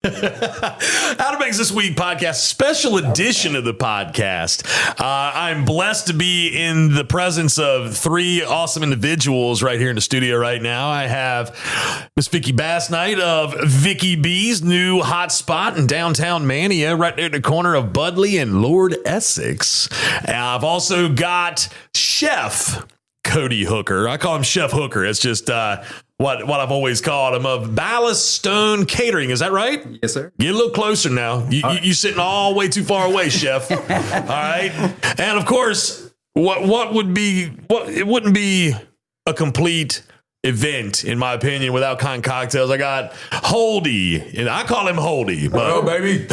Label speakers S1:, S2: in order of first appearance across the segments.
S1: Outer Banks This Week podcast, special edition of the podcast. I'm blessed to be in the presence of three awesome individuals right here in the studio right now. I have Miss Vicki Basnight of Vicki B's new hot spot in downtown Manteo, right there at the corner of Budley and Lord Essex. I've also got Chef Cody Hooker. I call him Chef Hooker. It's just what I've always called him, of Ballast Catering. Is that right?
S2: Yes, sir.
S1: Get a little closer now. You sitting all way too far away, Chef. All right. And of course, it wouldn't be a complete event, in my opinion, without kind cocktails. I got Holden, and I call him Holden.
S2: Oh, baby.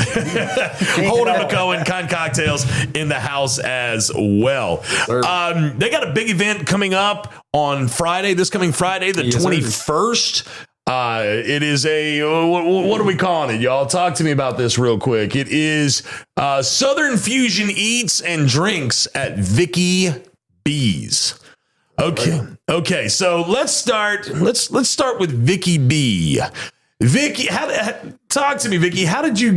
S1: Holden McOwen, kind cocktails in the house as well. They got a big event coming up on Friday, this coming Friday, the 21st. It is what are we calling it, y'all? Talk to me about this real quick. It is Southern Fusion Eats and Drinks at Vicki B's. Okay. So let's start with Vicki B. Vicki, talk to me, Vicki. How did you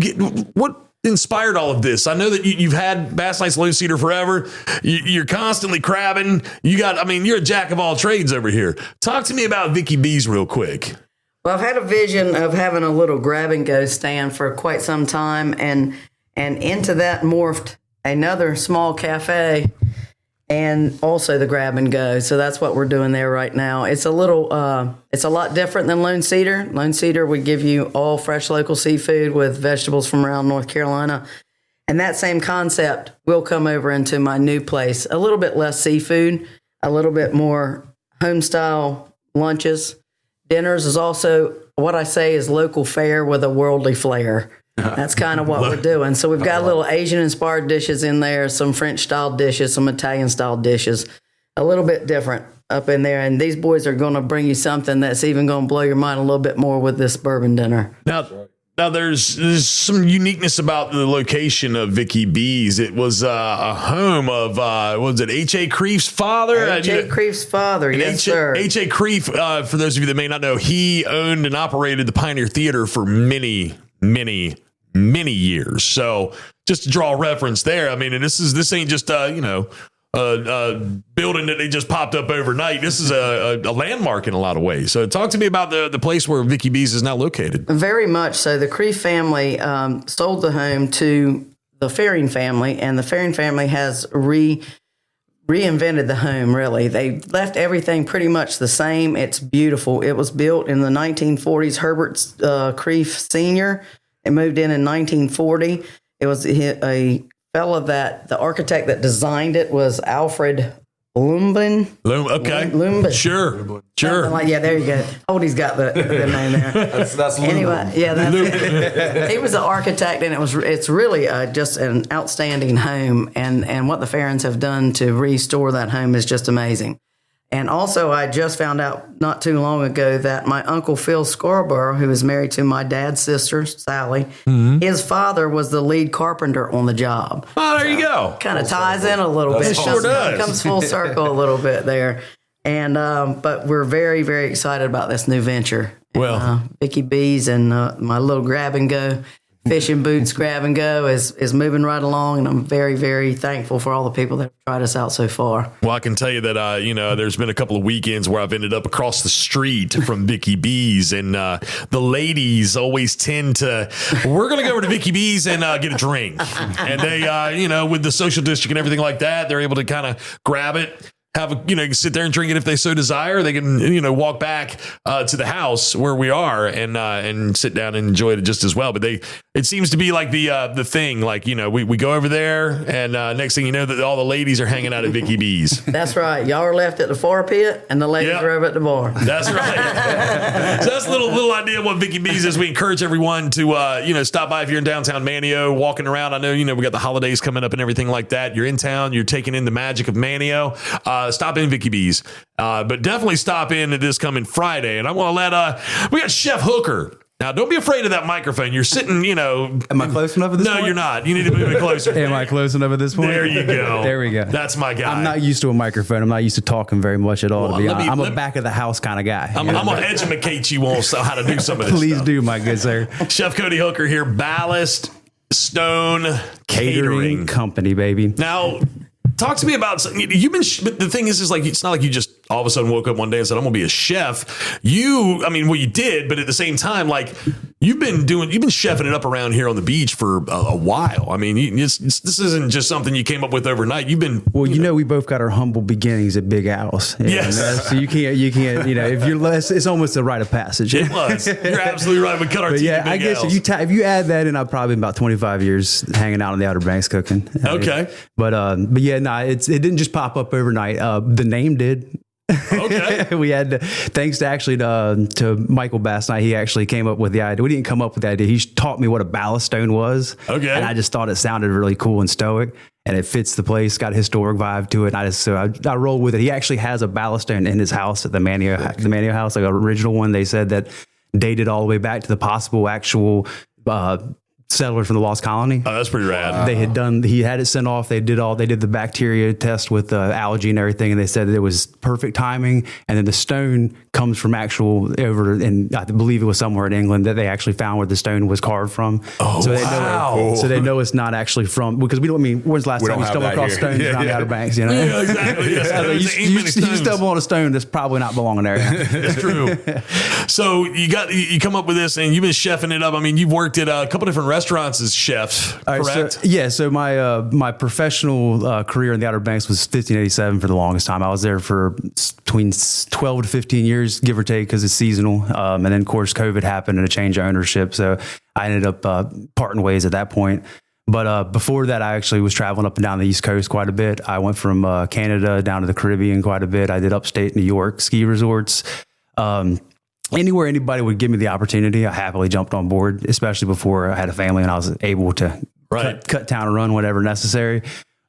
S1: what inspired all of this? I know that you've had Basnight's Low Cedar forever. You're constantly crabbing. You're a jack of all trades over here. Talk to me about Vicki B's real quick.
S3: Well, I've had a vision of having a little grab and go stand for quite some time, and into that morphed another small cafe and also the grab and go. So that's what we're doing there right now. It's a lot different than Lone Cedar. Lone Cedar would give you all fresh local seafood with vegetables from around North Carolina. And that same concept will come over into my new place. A little bit less seafood, a little bit more home style lunches. Dinners is also what I say is local fare with a worldly flair. That's kind of what we're doing. So we've got little Asian-inspired dishes in there, some French-style dishes, some Italian-style dishes, a little bit different up in there. And these boys are going to bring you something that's even going to blow your mind a little bit more with this bourbon dinner.
S1: Now there's some uniqueness about the location of Vicki B's. It was a home of, was it H.A. Creef's father?
S3: H.A. Creef's father, yes, sir.
S1: H.A. Creef, for those of you that may not know, he owned and operated the Pioneer Theater for many years. So just to draw a reference there, this ain't just a building that they just popped up overnight. This is a landmark in a lot of ways. So talk to me about the place where Vicki B's is now located.
S3: Very much so. The Creef family sold the home to the Faring family, and the Faring family has reinvented the home, really. They left everything pretty much the same. It's beautiful. It was built in the 1940s. Herbert Creef Sr. It moved in 1940. It was a fellow that the architect that designed it was Alfred Lumbin.
S1: Lumbin. Sure.
S3: Yeah, there you go. Holdy's got the name there.
S2: That's
S3: anyway, yeah, that's it. He was the architect, and it's really just an outstanding home. And what the Farrens have done to restore that home is just amazing. And also, I just found out not too long ago that my Uncle Phil Scarborough, who is married to my dad's sister, Sally, his father was the lead carpenter on the job.
S1: Oh, there you go.
S3: Kind of ties in a little bit.
S1: Sure does.
S3: Comes full circle a little bit there. And but we're very, very excited about this new venture.
S1: Well,
S3: Vicki B's and my little grab and go. Fishing Boots Grab and Go is moving right along, and I'm very, very thankful for all the people that have tried us out so far.
S1: Well, I can tell you that, there's been a couple of weekends where I've ended up across the street from Vicki B's, and the ladies always tend to, we're going to go over to Vicki B's and get a drink. And they, with the social district and everything like that, they're able to kind of grab it. Sit there and drink it if they so desire. They can, walk back to the house where we are and sit down and enjoy it just as well. But it seems to be like the thing, like, we go over there and next thing you know that all the ladies are hanging out at Vicki B's.
S3: That's right. Y'all are left at the far pit and the ladies are over at the bar.
S1: That's right. So that's a little idea of what Vicki B's is. We encourage everyone to, stop by if you're in downtown Manteo, walking around. I know, we got the holidays coming up and everything like that. You're in town, you're taking in the magic of Manteo. Stop in Vicki B's, but definitely stop in this coming Friday. And I want to we got Chef Hooker Now, don't be afraid of that microphone. You're sitting,
S2: Am I close enough at this point?
S1: No, you're not. You need to move it closer.
S2: Am I close enough at this point?
S1: There you go.
S2: There we go.
S1: That's my guy.
S2: I'm not used to a microphone. I'm not used to talking very much at all, to be honest. I'm a back of the house kind of guy.
S1: I'm going to educate you on how to do some of this
S2: Please
S1: stuff.
S2: do, my good sir.
S1: Chef Cody Hooker here, Ballast Stone
S2: Catering company, baby.
S1: Now, talk to me about you've been. But the thing is like it's not like you just all of a sudden woke up one day and said I'm gonna be a chef. You did, but at the same time, like you've been chefing it up around here on the beach for a while. I mean, this isn't just something you came up with overnight. You've been
S2: we both got our humble beginnings at Big Al's.
S1: Yes,
S2: so you can't. If you're less, it's almost a rite of passage.
S1: It was. You're absolutely right. We cut our teeth.
S2: Yeah, I guess if you add that in, I've probably been about 25 years hanging out on the Outer Banks cooking.
S1: Okay,
S2: but yeah, no, it didn't just pop up overnight. The name did.
S1: Okay.
S2: We had thanks to Michael Basnight. He actually came up with the idea. We didn't come up with the idea. He taught me what a ballast stone was.
S1: Okay.
S2: And I just thought it sounded really cool and stoic, and it fits the place. Got a historic vibe to it. And I rolled with it. He actually has a ballast stone in his house at the Manteo house, like an original one. They said that dated all the way back to the possible actual settlers from the Lost Colony.
S1: Oh, that's pretty rad.
S2: He had it sent off. They did the bacteria test with algae and everything, and they said that it was perfect timing. And then the stone comes from actual over, and I believe it was somewhere in England that they actually found where the stone was carved from.
S1: Oh,
S2: so they know it's not actually from, because when's the last time you stumbled across stones around the Outer Banks?
S1: Yeah, exactly. Yes.
S2: You stumble on a stone that's probably not belonging there.
S1: It's true. So you come up with this, and you've been chefing it up. I mean, you've worked at a couple different restaurants as chef, correct?
S2: So my professional career in the Outer Banks was 1587 for the longest time. I was there for between 12 to 15 years, give or take, because it's seasonal. And then, of course, COVID happened and a change of ownership. So I ended up parting ways at that point. But before that, I actually was traveling up and down the East Coast quite a bit. I went from Canada down to the Caribbean quite a bit. I did upstate New York ski resorts. Anywhere anybody would give me the opportunity, I happily jumped on board, especially before I had a family and I was able to cut down and run whatever necessary.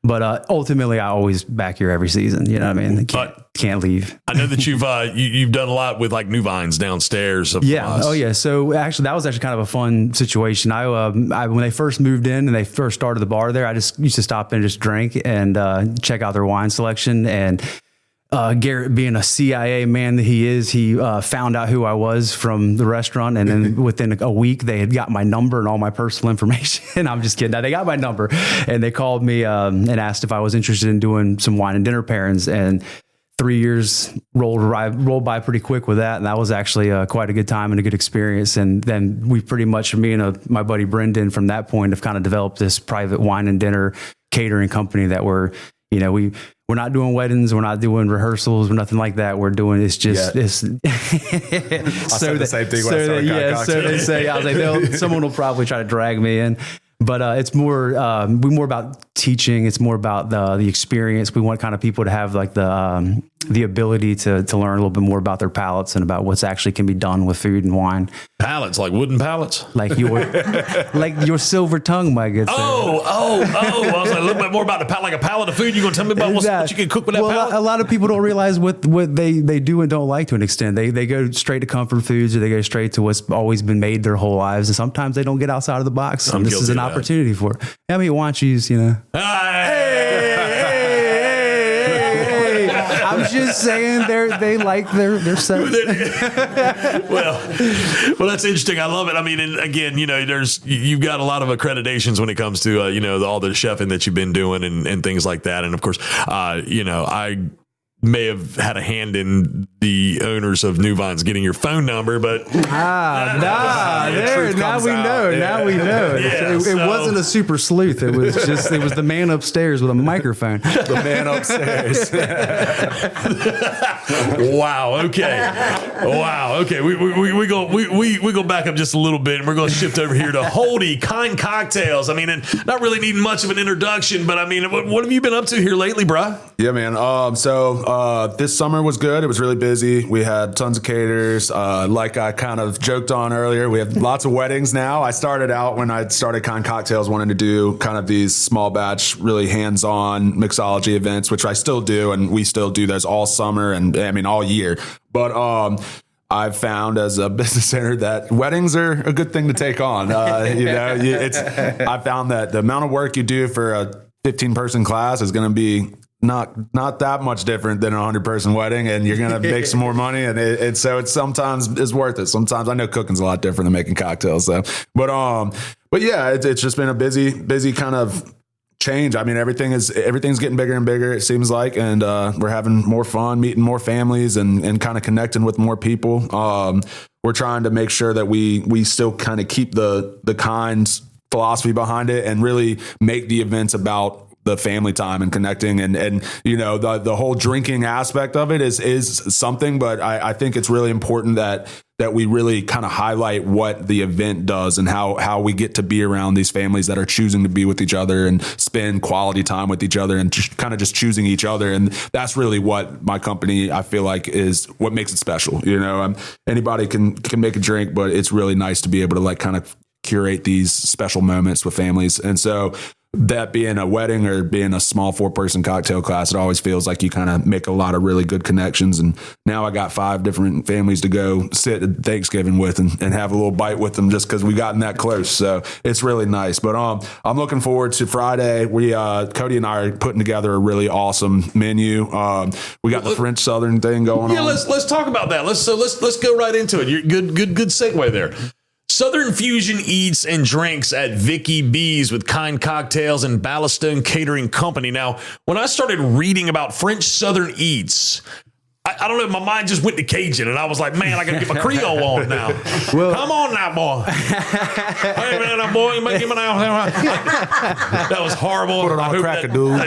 S2: But ultimately, I always back here every season. You know what I mean? Can't leave.
S1: I know that you've done a lot with like new vines downstairs.
S2: Yeah. Oh yeah. So actually, that was kind of a fun situation. I when they first moved in and they first started the bar there, I just used to stop in and just drink and check out their wine selection. And Garrett, being a CIA man that he is, he found out who I was from the restaurant, and then within a week they had got my number and all my personal information. I'm just kidding. They got my number and they called me and asked if I was interested in doing some wine and dinner pairings. And 3 years rolled by pretty quick with that, and that was actually quite a good time and a good experience. And then we pretty much, me and my buddy Brendan, from that point have kind of developed this private wine and dinner catering company that we're not doing weddings. We're not doing rehearsals. We're nothing like that. We're doing it's just it's. So
S4: the same thing.
S2: So they say I was like, someone will probably try to drag me in, but it's more about teaching. It's more about the experience. We want kind of people to have like the ability to learn a little bit more about their palates and about what's actually can be done with food and wine.
S1: Pallets, like wooden pallets,
S2: like your silver tongue, my good sir.
S1: Oh! I was like a little bit more about like a pallet of food. You gonna tell me about what you can cook with that pallet?
S2: A lot of people don't realize what they do and don't like to an extent. They go straight to comfort foods, or they go straight to what's always been made their whole lives, and sometimes they don't get outside of the box. And this is an opportunity for it. I mean, why don't you I'm just saying they like their set.
S1: well, that's interesting. I love it. I mean, and again, you've got a lot of accreditations when it comes to all the chefing that you've been doing and things like that. And of course, I may have had a hand in the owners of New Vines getting your phone number, but
S2: now we know. Yeah, it wasn't a super sleuth. It was the man upstairs with a microphone.
S4: The man upstairs.
S1: Wow. Okay. We go back up just a little bit, and we're going to shift over here to Holden Kiiind Cocktails. I mean, and not really needing much of an introduction, but I mean, what have you been up to here lately, bro?
S4: Yeah, man. So this summer was good. It was really busy. We had tons of caterers. Like I kind of joked on earlier, we have lots of weddings now. I started out when I started Kiiind Cocktails wanting to do kind of these small batch, really hands-on mixology events, which I still do, and we still do those all summer and I mean all year. But I've found as a business owner that weddings are a good thing to take on. I found that the amount of work you do for a 15-person class is going to be not that much different than a 100-person wedding, and you're going to make some more money. And so it's sometimes is worth it. Sometimes I know cooking's a lot different than making cocktails. So, but yeah, it's just been a busy kind of change. I mean, everything's getting bigger and bigger, it seems like, and we're having more fun, meeting more families and kind of connecting with more people. We're trying to make sure that we still kind of keep the Kiiind philosophy behind it and really make the events about the family time and connecting and you know, the whole drinking aspect of it is something, but I think it's really important that we really kind of highlight what the event does and how we get to be around these families that are choosing to be with each other and spend quality time with each other and just kind of just choosing each other. And that's really what my company, I feel like, is what makes it special. You know, anybody can make a drink, but it's really nice to be able to like kind of curate these special moments with families. And so that being a wedding or being a small 4-person cocktail class, it always feels like you kind of make a lot of really good connections. And now I got 5 different families to go sit at Thanksgiving with and have a little bite with them just because we gotten that close. So it's really nice. But I'm looking forward to Friday. We Cody and I are putting together a really awesome menu. We got the French Southern thing going on.
S1: Yeah, let's talk about that. Let's go right into it. You're good segue there. Southern fusion eats and drinks at Vicki B's with Kiiind Cocktails and Ballast Catering Company. Now, when I started reading about French Southern eats, I don't know, my mind just went to Cajun, and I was like, man, I got to get my Creole on now. Well, come on now, boy. Hey, man, now, boy, you make him an out. That was horrible.
S4: Put it on crack a dude.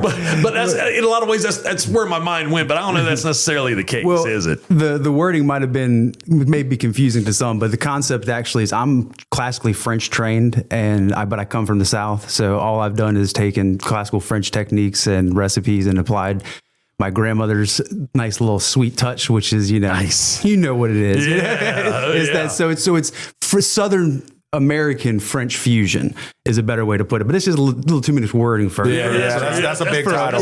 S1: But that's, in a lot of ways, that's where my mind went, but I don't know if that's necessarily the case, is it?
S2: The wording might have been maybe confusing to some, but the concept actually is I'm classically French trained, but I come from the South, so all I've done is taken classical French techniques and recipes and applied my grandmother's nice little sweet touch, which is, nice. You know what it is.
S1: Yeah.
S2: So it's for Southern American French fusion is a better way to put it, but it's just a little too much wording for it.
S4: Yeah, that's a big title.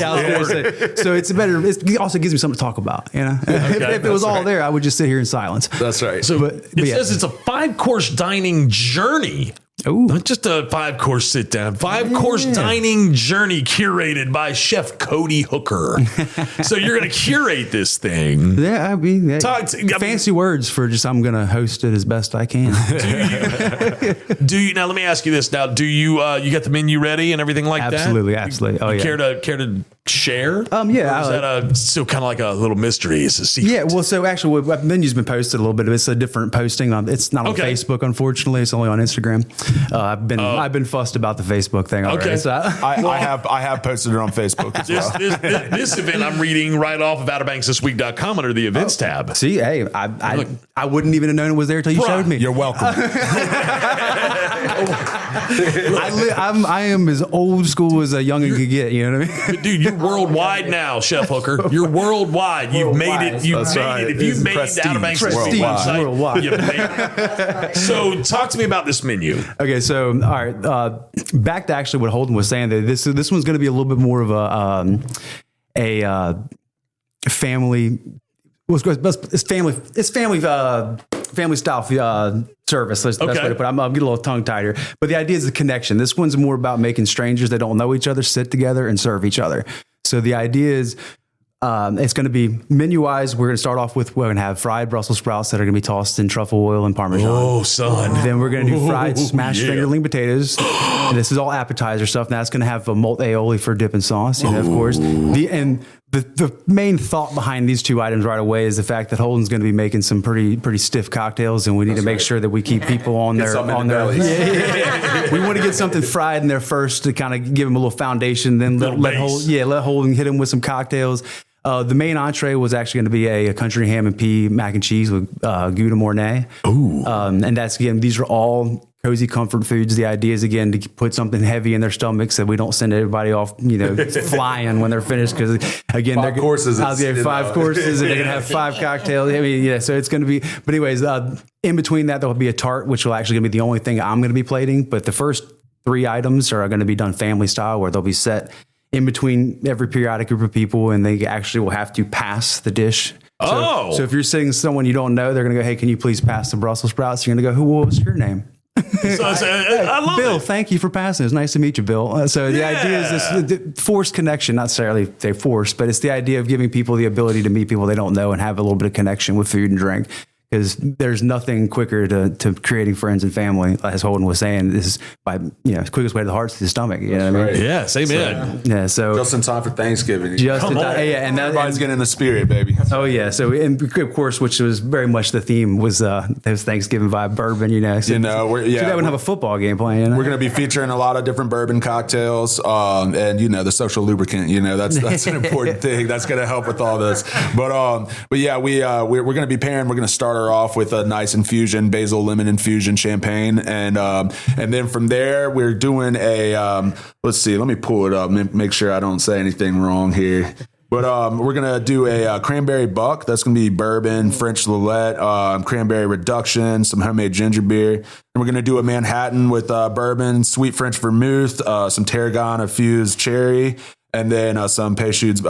S2: So it's better. It also gives me something to talk about. If it was all there, I would just sit here in silence.
S4: That's right.
S1: So it says it's a 5-course dining journey.
S2: Ooh.
S1: Not just a 5-course sit down, 5-course dining journey curated by Chef Cody Hooker. So you're going to curate this thing.
S2: Yeah, I mean, fancy words for just I'm going to host it as best I can.
S1: Do you now? Let me ask you this. Now, do you you got the menu ready and everything like
S2: absolutely,
S1: that?
S2: Absolutely. Oh yeah.
S1: Care to share?
S2: Yeah.
S1: Or is that still kind of like a little mystery? It's a secret.
S2: Yeah. Well, so actually, the menu's been posted a little bit. It's a different posting. It's not on Facebook, unfortunately. It's only on Instagram. I've been fussed about the Facebook thing already.
S1: Okay.
S2: So
S4: I have posted it on Facebook as well.
S1: This event I'm reading right off of OuterBanksThisWeek.com under the events tab.
S2: See, hey, I wouldn't even have known it was there until you showed me.
S4: You're welcome.
S2: I am as old school as a youngin' could get. You know what I mean?
S1: Dude, you're worldwide now, Chef Hooker. You're worldwide. You've made it. You've made it. If you've made it to Outer Banks website,
S2: worldwide.
S1: You've made it. So talk to me about this menu.
S2: Okay, so all right, back to actually what Holden was saying. That this one's going to be a little bit more of a family. It's family style service. That's the best way to put it. I'm getting a little tongue tied here, but the idea is the connection. This one's more about making strangers that don't know each other sit together and serve each other. So the idea is. It's going to be menu-wise. We're going to start off with we're going to have fried Brussels sprouts that are going to be tossed in truffle oil and Parmesan.
S1: Oh, son!
S2: Then we're going to do fried smashed fingerling potatoes. And this is all appetizer stuff. Now that's going to have a malt aioli for dip and sauce. Of course. The main thought behind these two items right away is the fact that Holden's going to be making some pretty stiff cocktails, and we need to make sure that we keep people on their. We want to get something fried in there first to kind of give them a little foundation. Then let Holden hit them with some cocktails. The main entree was actually going to be a country ham and pea mac and cheese with Gouda Mornay.
S1: Ooh.
S2: And that's, again, these are all cozy comfort foods. The idea is, again, to put something heavy in their stomachs so we don't send everybody off, flying when they're finished. Because, again,
S4: five courses.
S2: And they're going to have 5 cocktails. I mean, so it's going to be, but anyways, in between that, there will be a tart, which will actually be the only thing I'm going to be plating. But the first 3 items are going to be done family style, where they'll be set in between every periodic group of people, and they actually will have to pass the dish
S1: Oh.
S2: So if you're sitting with someone you don't know, they're going to go, hey, can you please pass the Brussels sprouts? You're going to go, what was your name?
S1: I love
S2: Bill,
S1: it.
S2: thank you for passing. It's nice to meet you, Bill. So the idea is this forced connection, not necessarily they forced, but it's the idea of giving people the ability to meet people they don't know and have a little bit of connection with food and drink. Because there's nothing quicker to creating friends and family, as Holden was saying. This is by quickest way to the heart to the stomach. You know what I mean?
S1: Yeah, amen.
S2: Yeah. So
S4: Just in time for Thanksgiving.
S2: just
S1: Come
S2: in
S1: on.
S2: time, yeah, and
S4: Everybody's getting in the spirit, baby.
S2: oh yeah. So and of course, which was very much the theme was those Thanksgiving vibe bourbon. So,
S4: You know,
S2: too bad we don't have a football game playing. You know?
S4: We're going to be featuring a lot of different bourbon cocktails, and the social lubricant. That's an important thing. That's going to help with all this. But yeah, we're going to be pairing. We're going to start her off with a nice infusion, basil lemon infusion champagne, and then from there we're doing a let's see. Let me pull it up. Make sure I don't say anything wrong here. But we're going to do a cranberry buck. That's going to be bourbon, French Lillet, cranberry reduction, some homemade ginger beer. And we're going to do a Manhattan with bourbon, sweet French vermouth, some tarragon infused cherry, and then some Peychaud's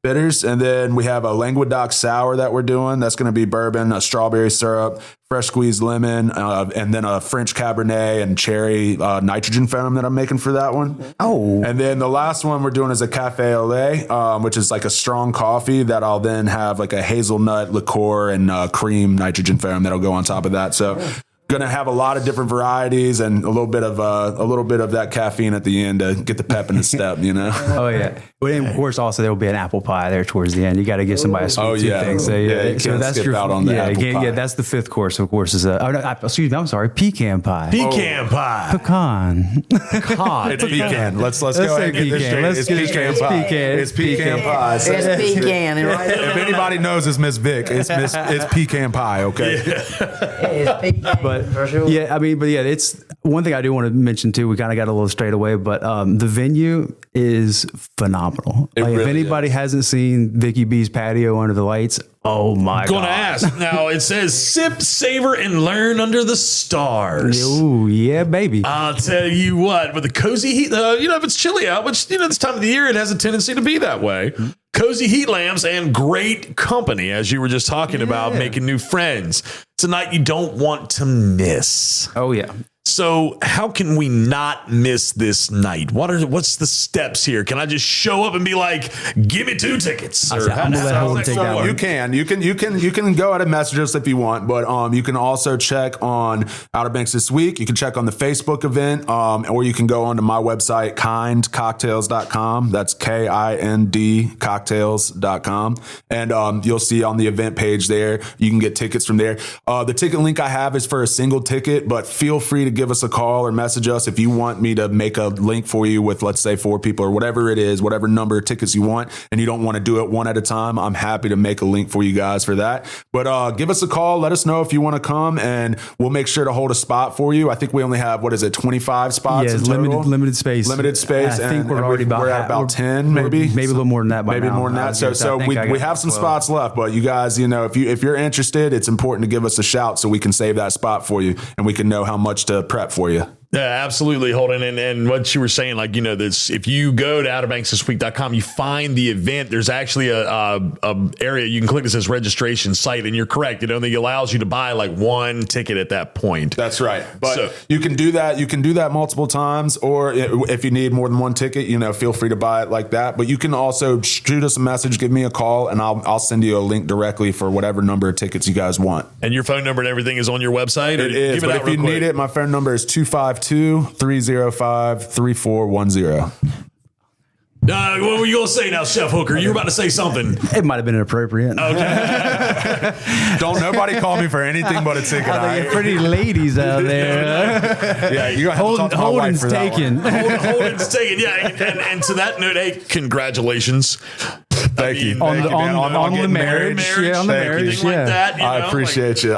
S4: bitters. And then we have a Languedoc sour that we're doing. That's going to be bourbon, a strawberry syrup, fresh squeezed lemon, and then a French Cabernet and cherry nitrogen foam that I'm making for that one.
S2: Oh.
S4: And then the last one we're doing is a Cafe au lait, which is like a strong coffee that I'll then have like a hazelnut liqueur and cream nitrogen foam that'll go on top of that. So going to have a lot of different varieties and a little bit of that caffeine at the end to get the pep in the step,
S2: Oh yeah. But of course, also there will be an apple pie there towards the end. You got to give somebody a sweet tooth thing. So
S4: you
S2: so
S4: can't
S2: that's
S4: skip out on the apple pie.
S2: Yeah, that's the fifth course. Of course, is excuse me. I'm sorry, pecan pie.
S1: Pecan pie.
S2: Pecan.
S4: It's pecan. Let's go
S2: say
S4: ahead and get this
S2: pecan.
S4: straight.
S2: Let's
S4: It's
S2: get it
S4: pecan
S2: straight.
S4: pie.
S2: Pecan.
S4: It's pecan pie. So
S3: It's pecan, and right?
S4: if anybody knows it's Miss Vic, it's pecan pie. Okay.
S3: It's pecan
S2: But
S3: for sure.
S2: yeah, it's one thing I do want to mention too. We kind of got a little straight away, but the venue is phenomenal. Like, if
S4: really
S2: anybody hasn't seen Vicki B's patio under the lights, oh my
S1: Gonna
S2: god!
S1: ask now. It says sip, savor, and learn under the stars.
S2: Ooh, yeah, baby.
S1: I'll tell you what, with the cozy heat, if it's chilly out, which, this time of the year, it has a tendency to be that way. Cozy heat lamps and great company, as you were just talking about, making new friends. It's a night you don't want to miss.
S2: Oh yeah.
S1: So how can we not miss this night? What's the steps here? Can I just show up and be like, give me 2 tickets?
S2: I'm gonna let Holden take that one.
S4: You can go ahead and message us if you want, but you can also check on Outer Banks this week. You can check on the Facebook event, or you can go onto my website, kiindcocktails.com. That's KIND cocktails.com. And you'll see on the event page there, you can get tickets from there. The ticket link I have is for a single ticket, but feel free to give us a call or message us if you want me to make a link for you with, let's say, 4 people or whatever it is, whatever number of tickets you want, and you don't want to do it one at a time. I'm happy to make a link for you guys for that. But give us a call. Let us know if you want to come, and we'll make sure to hold a spot for you. I think we only have, 25 spots?
S2: Yeah,
S4: in total?
S2: limited space.
S4: Limited space.
S2: I think we're already
S4: we're at about 10, maybe.
S2: Maybe a little more than that. By
S4: Maybe
S2: now.
S4: more than that. So we have some spots left, but you guys, if you're interested, it's important to give us a shout so we can save that spot for you and we can know how much to prep for you.
S1: Yeah, absolutely, Holden. And what you were saying, this, if you go to outerbanksthisweek.com, you find the event. There's actually a area you can click that says registration site, and you're correct. It only allows you to buy like 1 ticket at that point.
S4: That's right. But you can do that. You can do that multiple times, or if you need more than 1 ticket, feel free to buy it like that. But you can also shoot us a message, give me a call, and I'll send you a link directly for whatever number of tickets you guys want.
S1: And your phone number and everything is on your website?
S4: It is. But if you need it, my phone number is 252-305-3410.
S1: What were you going to say now, Chef Hooker? You were about to say something.
S2: It might have been inappropriate.
S1: Okay.
S4: Don't nobody call me for anything but a ticket.
S2: I think pretty ladies out there.
S4: Yeah, you're going to have to talk to my wife
S2: Holden's
S4: for that
S2: taken.
S1: Holden's taken. Yeah. And to that note, hey, congratulations.
S4: Thank you.
S2: On the
S4: getting
S2: marriage. Yeah, on the marriage.
S1: Like
S2: Yeah.
S1: that.
S4: I appreciate you.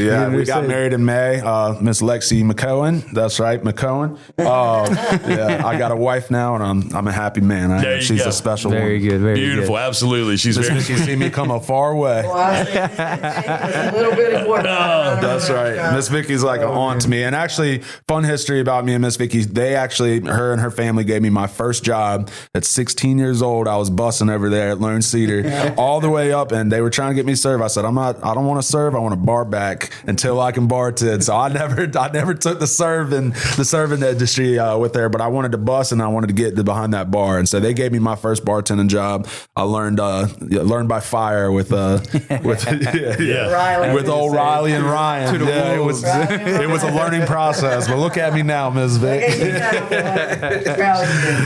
S4: Yeah, we got married in May. Miss Lexi McOwen. That's right, McOwen. Yeah, I got a wife now, and I'm a happy man. She's a special one.
S2: Very good. Very
S1: Beautiful.
S2: good.
S1: Absolutely. She's
S4: Miss
S1: very
S4: Vicki see me come a far way.
S3: Well, I think it's a little bit important.
S4: That's right. Miss Vicky's like an aunt to me. And actually, fun history about me and Miss Vicki. Her and her family gave me my first job at 16 years old. I was bussing over there at Lone Cedar, all the way up, and they were trying to get me to serve. I said, I don't want to serve. I want to bar back until I can bartend. So I never took the serving industry with there, but I wanted to bust and I wanted to get behind that bar. And so they gave me my first bartending job. I learned by fire with old Riley and Ryan. Yeah, it was a learning process. But look at me now, Ms. Vic.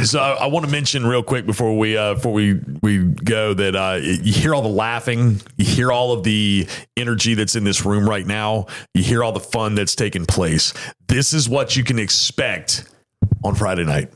S1: So I want to mention real quick before we go that you hear all the laughing, you hear all of the energy that's in this room right now, you hear all the fun that's taking place. This is what you can expect on Friday night.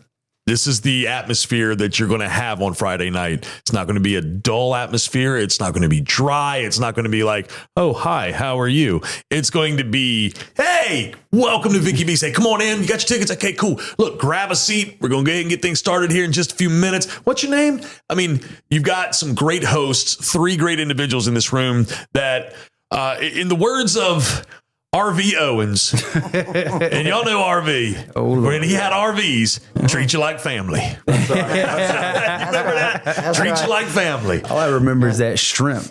S1: This is the atmosphere that you're going to have on Friday night. It's not going to be a dull atmosphere. It's not going to be dry. It's not going to be like, oh, hi, how are you? It's going to be, hey, welcome to Vicki B's. Hey, come on in. You got your tickets? Okay, cool. Look, grab a seat. We're going to go ahead and get things started here in just a few minutes. What's your name? I mean, you've got some great hosts, 3 great individuals in this room that, in the words of RV Owens, and y'all know RV. When he had RVs, treat you like family. That's right. Remember that?
S3: That's
S1: treat
S3: right.
S1: you like family.
S2: All I remember is that shrimp.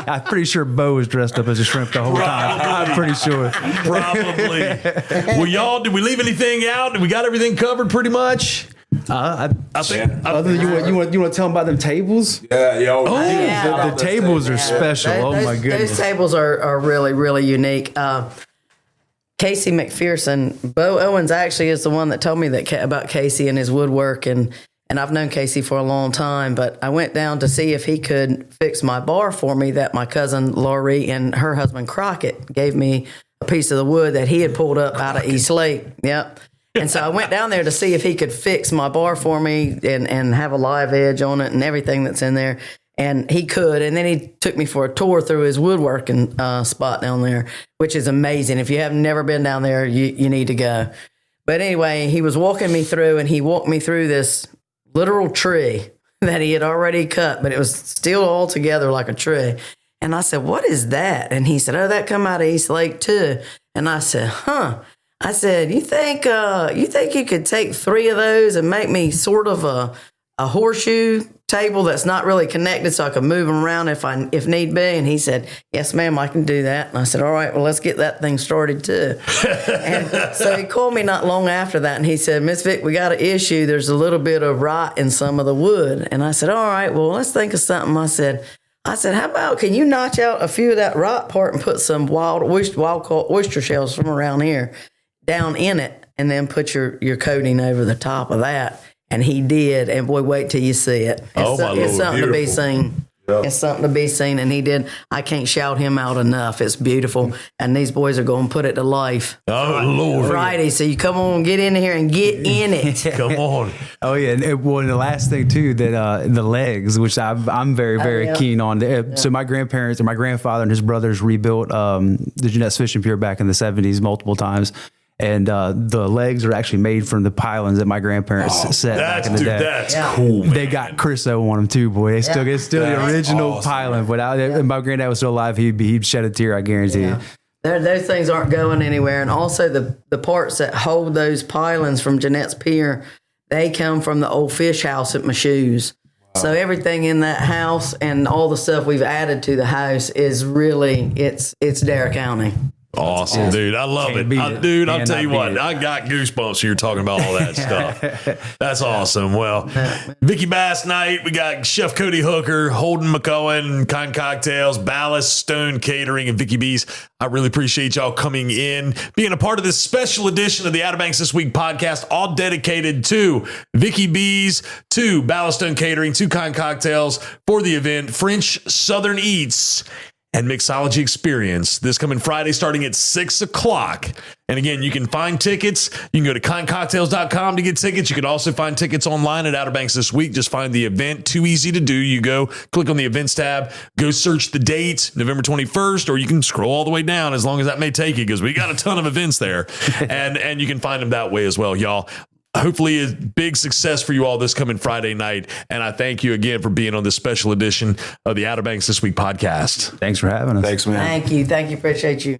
S2: I'm pretty sure Bo was dressed up as a shrimp the whole time. I'm pretty sure.
S1: Probably. Well, y'all, did we leave anything out? Did we got everything covered pretty much?
S2: I
S1: think.
S2: Other than you want to tell them about them tables?
S4: Yeah, yo.
S2: The tables are special. Oh my goodness.
S3: Those tables are really, really unique. Casey McPherson, Bo Owens actually is the one that told me about Casey and his woodwork, and I've known Casey for a long time, but I went down to see if he could fix my bar for me that my cousin Laurie and her husband Crockett gave me a piece of the wood that he had pulled up out of East Lake. Yep. And so I went down there to see if he could fix my bar for me and have a live edge on it and everything that's in there. And he could. And then he took me for a tour through his woodworking spot down there, which is amazing. If you have never been down there, you need to go. But anyway, he was walking me through, and he walked me through this literal tree that he had already cut, but it was still all together like a tree. And I said, what is that? And he said, oh, that come out of East Lake too. And I said, huh. I said, you think you could take 3 of those and make me sort of a horseshoe table that's not really connected so I can move them around if need be? And he said, yes, ma'am, I can do that. And I said, all right, well, let's get that thing started too. And so he called me not long after that, and he said, Miss Vic, we got an issue. There's a little bit of rot in some of the wood. And I said, all right, well, let's think of something. I said, how about, can you notch out a few of that rot part and put some wild caught oyster shells from around here down in it, and then put your coating over the top of that? And he did, and boy, wait till you see it. It's something to be seen. Yep. It's something to be seen, and he did. I can't shout him out enough. It's beautiful, and these boys are going to put it to life.
S1: Oh, Lord.
S3: Friday, so you come on, get in here and get in it.
S1: Come on.
S2: Oh yeah, and the last thing too, that the legs, which I'm very keen on. So my grandparents and my grandfather and his brothers rebuilt the Jeanette's Fishing Pier back in the 70s multiple times. And the legs are actually made from the pylons that my grandparents set back in the day.
S1: That's cool, man.
S2: They got Crisso on them too, boy. It's still the original pylon. But if my granddad was still alive, he'd shed a tear, I guarantee you.
S3: Those things aren't going anywhere. And also the parts that hold those pylons from Jeanette's Pier, they come from the old fish house at Michoud's. Wow. So everything in that house and all the stuff we've added to the house is really, it's Dare County.
S1: Awesome, dude. I love it. Dude, I'll tell you what, I got goosebumps when you're talking about all that stuff. That's awesome. Well, Vicki Basnight, we got Chef Cody Hooker, Holden, McOwen, Kiiind Cocktails, Ballast, Stone Catering, and Vicki B's. I really appreciate y'all coming in, being a part of this special edition of the Outer Banks This Week podcast, all dedicated to Vicki B's, to Ballast, Stone Catering, to Kiiind Cocktails for the event, French Southern Eats and mixology experience this coming Friday starting at 6 o'clock. And again, you can find tickets. You can go to kiindcocktails.com to get tickets. You can also find tickets online at Outer Banks This Week. Just find the event. Too easy to do. You go click on the events tab, go search the date, November 21st, or you can scroll all the way down as long as that may take you, because we got a ton of events there. and you can find them that way as well, y'all. Hopefully a big success for you all this coming Friday night. And I thank you again for being on this special edition of the Outer Banks This Week podcast.
S2: Thanks for having us.
S4: Thanks, man.
S3: Thank you. Appreciate you.